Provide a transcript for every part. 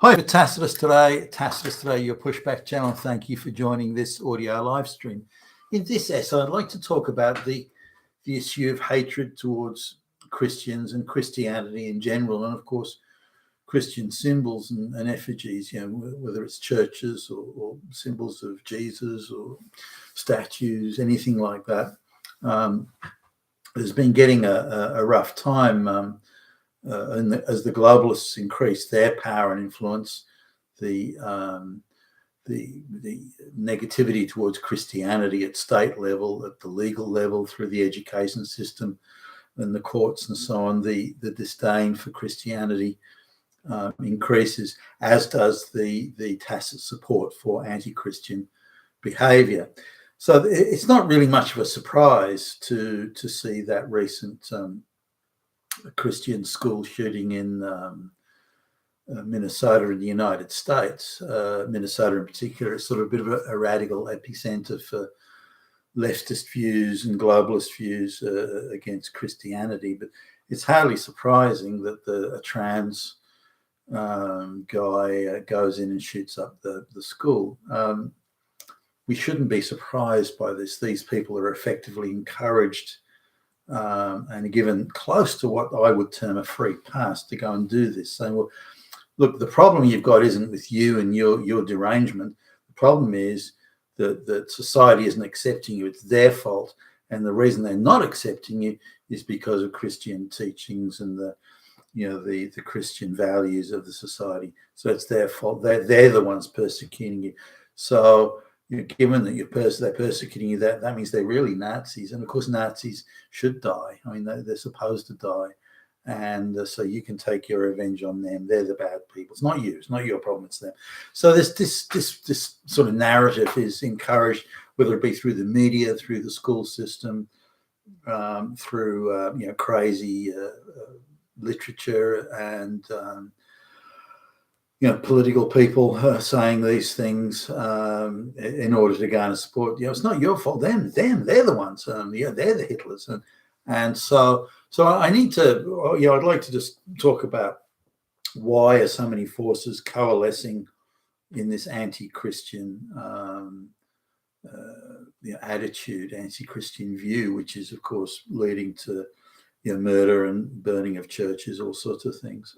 Hi for Tacitus today, your pushback channel. Thank you for joining this audio live stream. In this essay, I'd like to talk about the issue of hatred towards Christians and Christianity in general, and of course, Christian symbols and effigies, whether it's churches or symbols of Jesus or statues, anything like that. Has been getting a rough time as the globalists increase their power and influence. The negativity towards Christianity at state level, at the legal level, through the education system and the courts and so on, the disdain for Christianity increases, as does the tacit support for anti-Christian behaviour. So it's not really much of a surprise to see that recent Christian school shooting in Minnesota in the United States. Minnesota in particular is sort of a bit of a radical epicenter for leftist views and globalist views against Christianity. But it's hardly surprising that a trans guy goes in and shoots up the school. We shouldn't be surprised by this. These people are effectively encouraged and given close to what I would term a free pass to go and do this, saying, well, look, the problem you've got isn't with you and your derangement. The problem is that society isn't accepting you. It's their fault. And the reason they're not accepting you is because of Christian teachings and the Christian values of the society. So it's their fault. They're the ones persecuting you. So given that they're persecuting you, that means they're really Nazis. And of course, Nazis should die. I mean, they're supposed to die. And so you can take your revenge on them. They're the bad people. It's not you. It's not your problem. It's them. So this sort of narrative is encouraged, whether it be through the media, through the school system, through crazy literature and political people saying these things in order to garner support. It's not your fault. They're the ones. They're the Hitlers, and so I need to. I'd like to just talk about why are so many forces coalescing in this anti-Christian attitude, anti-Christian view, which is of course leading to murder and burning of churches, all sorts of things.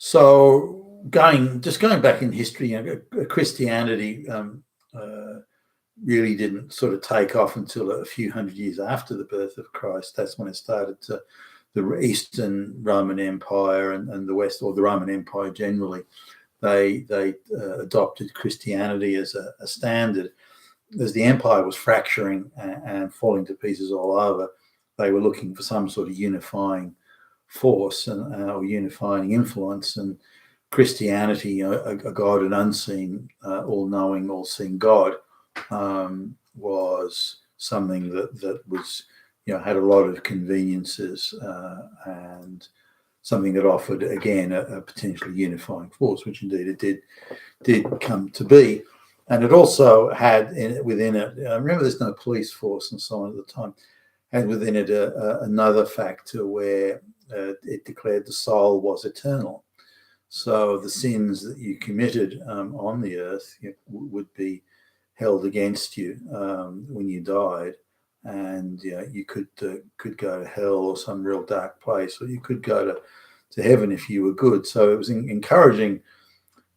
So going back in history, Christianity really didn't sort of take off until a few hundred years after the birth of Christ. That's when it started to, the Eastern Roman Empire and the West, or the Roman Empire generally, they adopted Christianity as a standard. As the empire was fracturing and falling to pieces all over, they were looking for some sort of unifying force or unifying influence, and Christianity, a God, an unseen, all-knowing, all-seeing God, was something that was had a lot of conveniences and something that offered again a potentially unifying force, which indeed it did come to be. And it also had within it, remember there's no police force and so on at the time, had within it another factor where it declared the soul was eternal. So the sins that you committed on the earth would be held against you when you died, and you could go to hell or some real dark place, or you could go to heaven if you were good. So it was encouraging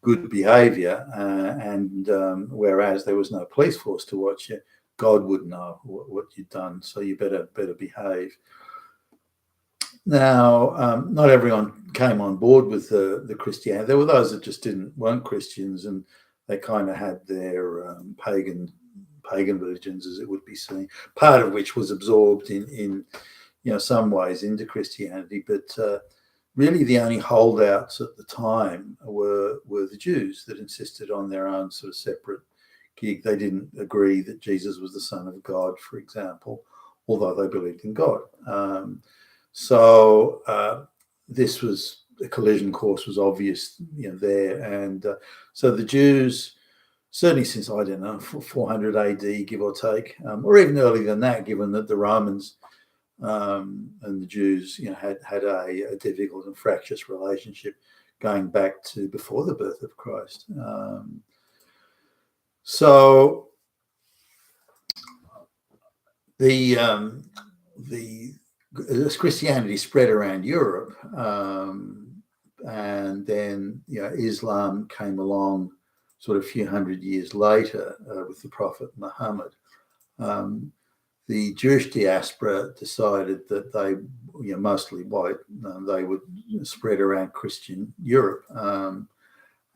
good behaviour, and whereas there was no police force to watch you, God would know what you'd done, so you better behave. Now, not everyone came on board with the Christianity. There were those that just weren't Christians, and they kind of had their pagan religions, as it would be seen. Part of which was absorbed in some ways into Christianity, but really the only holdouts at the time were the Jews that insisted on their own sort of separate gig. They didn't agree that Jesus was the Son of God, for example, although they believed in God. So this was a collision course was obvious, there, and so the Jews, certainly since 400 AD, give or take, or even earlier than that, given that the Romans and the Jews, had a difficult and fractious relationship going back to before the birth of Christ. So as Christianity spread around Europe, and then Islam came along sort of a few hundred years later with the Prophet Muhammad. The Jewish diaspora decided that they, mostly white, they would spread around Christian Europe,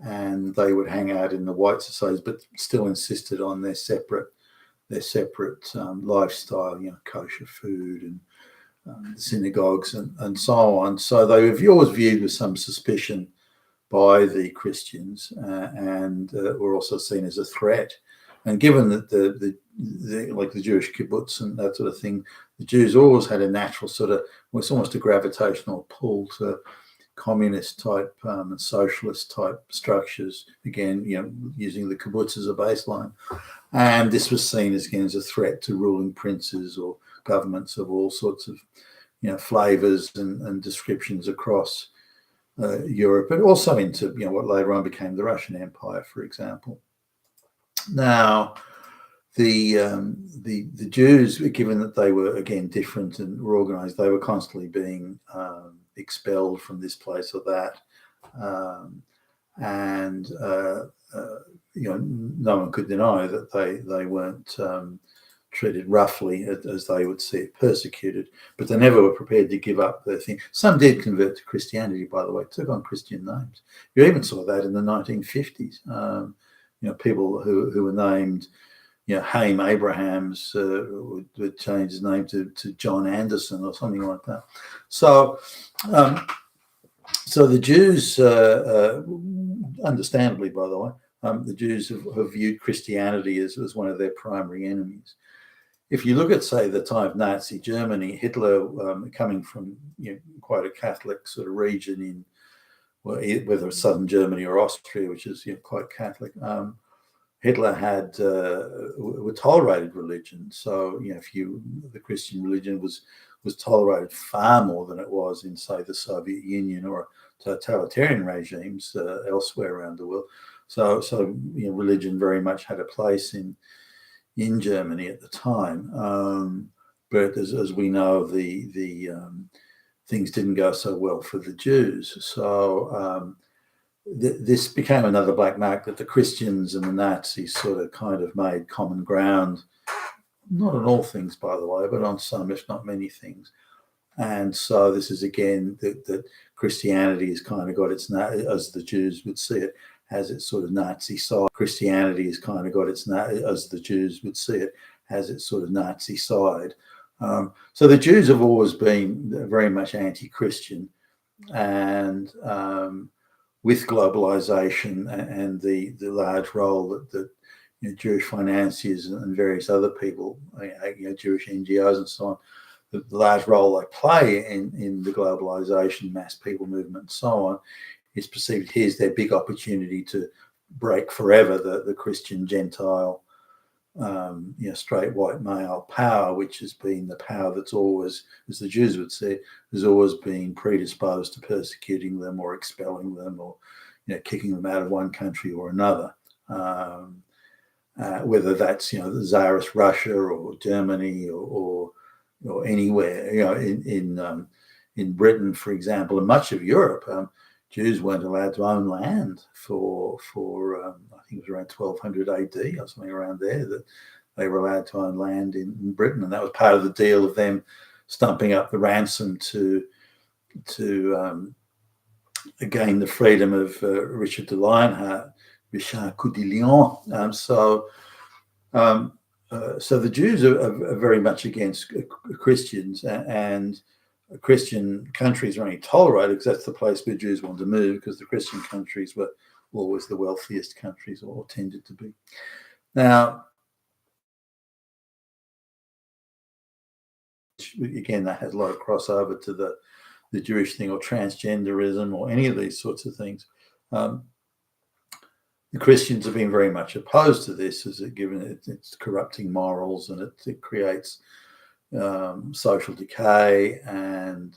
and they would hang out in the white societies, but still insisted on their separate lifestyle, kosher food and synagogues and so on. So they were always viewed with some suspicion by the Christians, and were also seen as a threat. And given that like the Jewish kibbutz and that sort of thing, the Jews always had a natural sort of, it's almost a gravitational pull to communist type and socialist type structures, again, using the kibbutz as a baseline. And this was seen as a threat to ruling princes or governments of all sorts of flavors and descriptions across Europe, but also into what later on became the Russian Empire, for example. Now, the Jews, given that they were again different and were organized, they were constantly being expelled from this place or that, and no one could deny that they weren't treated roughly, as they would see it, persecuted, but they never were prepared to give up their thing. Some did convert to Christianity, by the way, took on Christian names. You even saw that in the 1950s. People who were named, Haim Abrahams would change his name to John Anderson or something like that. So the Jews, understandably, by the way, the Jews have viewed Christianity as one of their primary enemies. If you look at, say, the time of Nazi Germany, Hitler, coming from quite a Catholic sort of region in, whether it's southern Germany or Austria, which is quite Catholic, Hitler were tolerated religion. So the Christian religion was tolerated far more than it was in, say, the Soviet Union or totalitarian regimes elsewhere around the world. So religion very much had a place in Germany at the time, but as we know, the things didn't go so well for the Jews. So this became another black mark that the Christians and the Nazis sort of kind of made common ground, not on all things, by the way, but on some, if not many things. And so this is again that Christianity has kind of got its, as the Jews would see it, has its sort of Nazi side. Christianity has kind of got its, as the Jews would see it, has its sort of Nazi side. So the Jews have always been very much anti-Christian, and with globalization and the large role that Jewish financiers and various other people, Jewish NGOs and so on, the large role they play in the globalization, mass people movement and so on, is perceived, here's their big opportunity to break forever the Christian Gentile, straight white male power, which has been the power that's always, as the Jews would say, has always been predisposed to persecuting them or expelling them or kicking them out of one country or another, whether that's the Tsarist Russia or Germany or anywhere. In Britain, for example, and much of Europe, Jews weren't allowed to own land for I think it was around 1200 AD or something around there, that they were allowed to own land in Britain, and that was part of the deal of them stumping up the ransom to gain the freedom of Richard de Lionheart, Richard Coeur de Lion. So the Jews are very much against Christians, and Christian countries are only tolerated because that's the place where Jews want to move, because the Christian countries were always the wealthiest countries, or tended to be. Now, again, that has a lot of crossover to the Jewish thing, or transgenderism, or any of these sorts of things. The Christians have been very much opposed to this, as it's corrupting morals, and it creates social decay and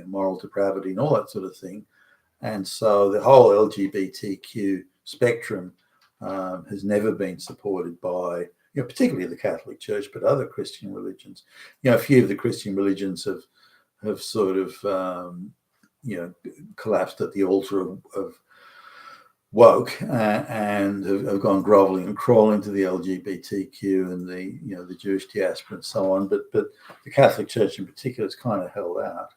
moral depravity and all that sort of thing. And so the whole LGBTQ spectrum has never been supported by, particularly the Catholic Church, but other Christian religions. A few of the Christian religions have sort of, collapsed at the altar of woke and have gone groveling and crawling to the LGBTQ and the Jewish diaspora and so on. But the Catholic Church in particular has kind of held out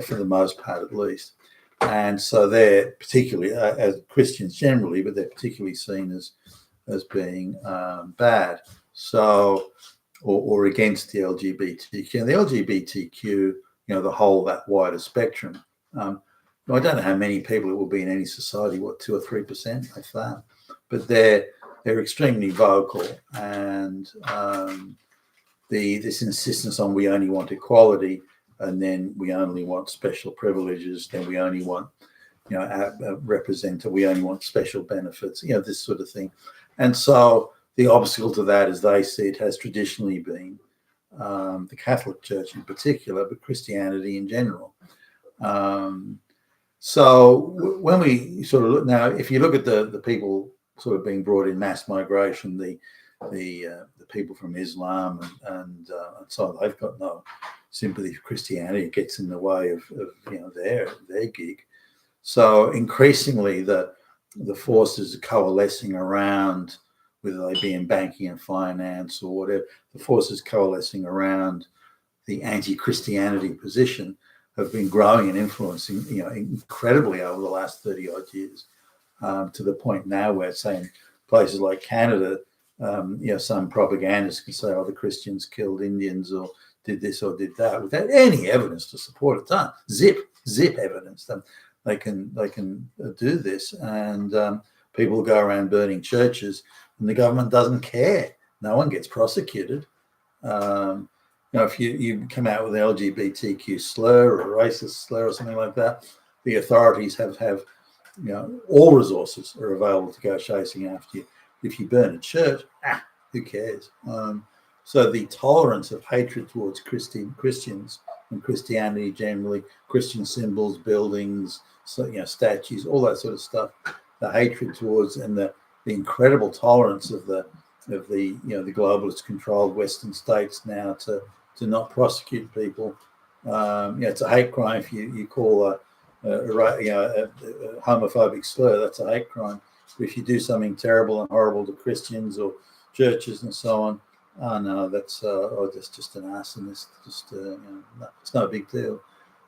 for the most part, at least. And so they're particularly, as Christians generally, but they're particularly seen as being bad. So, or against the LGBTQ. And the LGBTQ, that wider spectrum. I don't know how many people it will be in any society, 2 or 3%, like that. But they're extremely vocal, and this insistence on we only want equality, and then we only want special privileges, then we only want, we only want special benefits, this sort of thing. And so the obstacle to that, as they see it, has traditionally been the Catholic Church in particular, but Christianity in general. So when we sort of look now, if you look at the people sort of being brought in mass migration, the people from Islam and so on, they've got no sympathy for Christianity. It gets in the way of their gig. So increasingly the forces coalescing around, whether they be in banking and finance or whatever, the forces coalescing around the anti-Christianity position have been growing and influencing, incredibly over the last 30 odd years, to the point now where, say, in places like Canada, some propagandists can say, the Christians killed Indians or did this or did that, without any evidence to support it. Zip evidence. They can do this, and people go around burning churches, and the government doesn't care. No one gets prosecuted. If you come out with an LGBTQ slur or a racist slur or something like that, the authorities have all resources are available to go chasing after you. If you burn a church, who cares? So the tolerance of hatred towards Christians and Christianity generally, Christian symbols, buildings, statues, all that sort of stuff, the hatred towards and the incredible tolerance of the globalist controlled Western states now to not prosecute people. It's a hate crime if you call a homophobic slur. That's a hate crime. But if you do something terrible and horrible to Christians or churches and so on, that's just an arsonist. It's no big deal.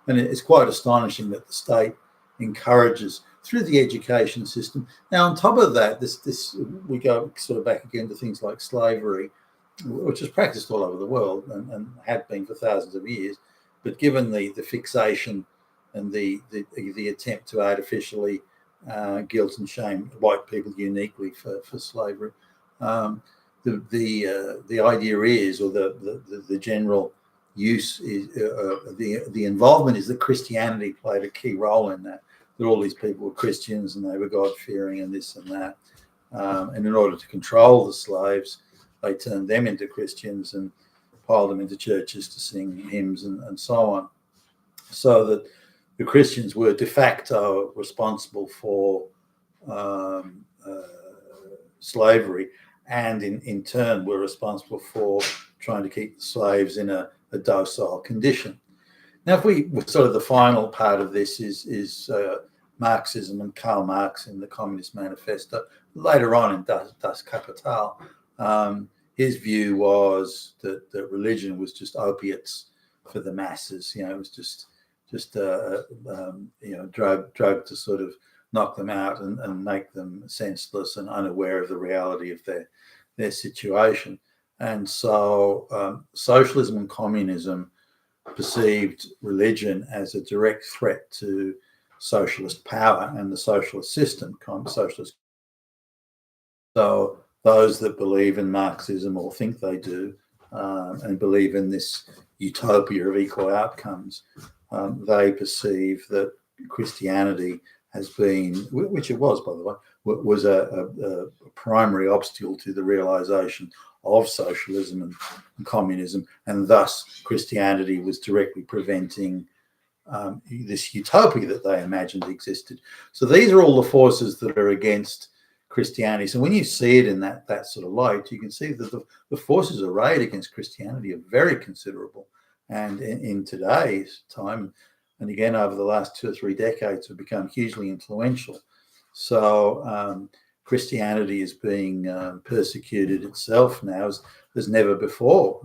And it's quite astonishing that the state encourages through the education system. Now, on top of that, this we go sort of back again to things like slavery, which is practiced all over the world and had been for thousands of years. But given the fixation and the attempt to artificially guilt and shame white people uniquely for slavery, the idea is, or the general use is, the involvement is that Christianity played a key role in that. That all these people were Christians and they were God-fearing and this and that. And in order to control the slaves, they turned them into Christians and piled them into churches to sing hymns and so on. So that the Christians were de facto responsible for slavery, and in turn were responsible for trying to keep the slaves in a docile condition. Now, if we sort of the final part of this is Marxism and Karl Marx in the Communist Manifesto. Later on in Das Kapital, his view was that religion was just opiates for the masses. It was just drug to sort of knock them out and make them senseless and unaware of the reality of their situation. And so socialism and communism perceived religion as a direct threat to socialist power and the socialist system, So those that believe in Marxism or think they do and believe in this utopia of equal outcomes, they perceive that Christianity has been, which it was, by the way, was a primary obstacle to the realization of socialism and communism, and thus Christianity was directly preventing this utopia that they imagined existed. So these are all the forces that are against Christianity. So when you see it in that sort of light, you can see that the forces arrayed against Christianity are very considerable. And in today's time, and again over the last 2 or 3 decades, have become hugely influential. So Christianity is being persecuted itself now as never before.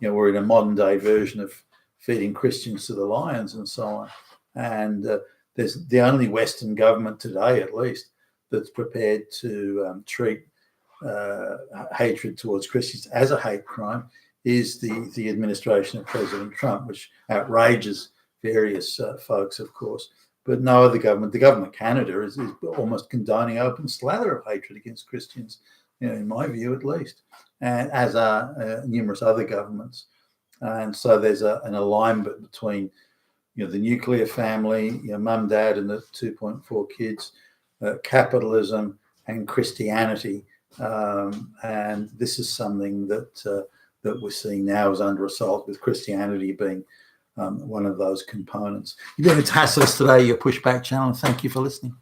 We're in a modern day version of feeding Christians to the lions and so on. And there's the only Western government today, at least, that's prepared to treat hatred towards Christians as a hate crime is the administration of President Trump, which outrages various folks, of course. But no other government, the government of Canada is almost condoning open slather of hatred against Christians, in my view at least, and as are numerous other governments. And so there's an alignment between, the nuclear family, mum, dad, and the 2.4 kids, capitalism and Christianity. And this is something that we're seeing now is under assault, with Christianity being one of those components. You've been with Tassos today, your Pushback channel. Thank you for listening.